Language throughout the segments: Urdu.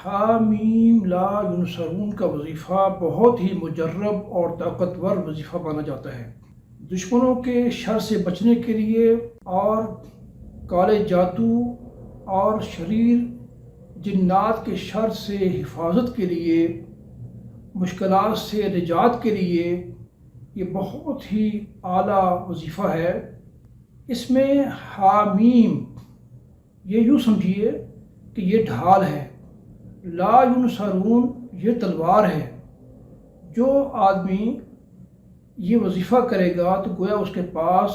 حامیم لا ینصرون کا وظیفہ بہت ہی مجرب اور طاقتور وظیفہ مانا جاتا ہے۔ دشمنوں کے شر سے بچنے کے لیے اور کالے جادو اور شریر جنات کے شر سے حفاظت کے لیے، مشکلات سے نجات کے لیے یہ بہت ہی اعلیٰ وظیفہ ہے۔ اس میں حامیم یہ یوں سمجھیے کہ یہ ڈھال ہے، لا ینصرون یہ تلوار ہے۔ جو آدمی یہ وظیفہ کرے گا تو گویا اس کے پاس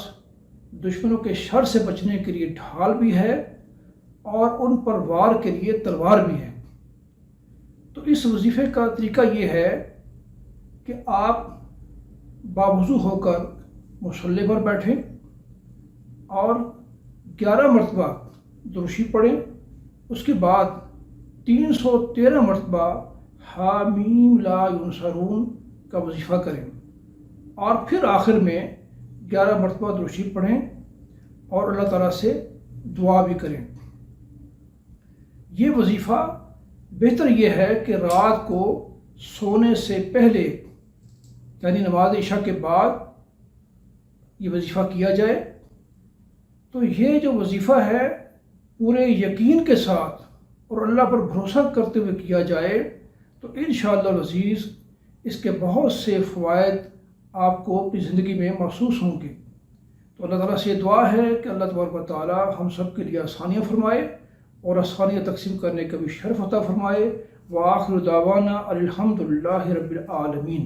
دشمنوں کے شر سے بچنے کے لیے ڈھال بھی ہے اور ان پر وار کے لیے تلوار بھی ہے۔ تو اس وظیفے کا طریقہ یہ ہے کہ آپ باوضو ہو کر مصلی پر بیٹھیں اور 11 مرتبہ درود پڑھیں، اس کے بعد 313 مرتبہ حامیم لا ینصرون کا وظیفہ کریں اور پھر آخر میں 11 مرتبہ درود پڑھیں اور اللہ تعالیٰ سے دعا بھی کریں۔ یہ وظیفہ بہتر یہ ہے کہ رات کو سونے سے پہلے یعنی نماز عشاء کے بعد یہ وظیفہ کیا جائے۔ تو یہ جو وظیفہ ہے پورے یقین کے ساتھ اور اللہ پر بھروسہ کرتے ہوئے کیا جائے تو انشاءاللہ العزیز اس کے بہت سے فوائد آپ کو اپنی زندگی میں محسوس ہوں گے۔ تو اللہ تعالیٰ سے دعا ہے کہ اللہ تبارک و تعالیٰ ہم سب کے لیے آسانیاں فرمائے اور آسانیاں تقسیم کرنے کا بھی شرف عطا فرمائے۔ وآخر دعوانا الحمدللہ رب العالمین۔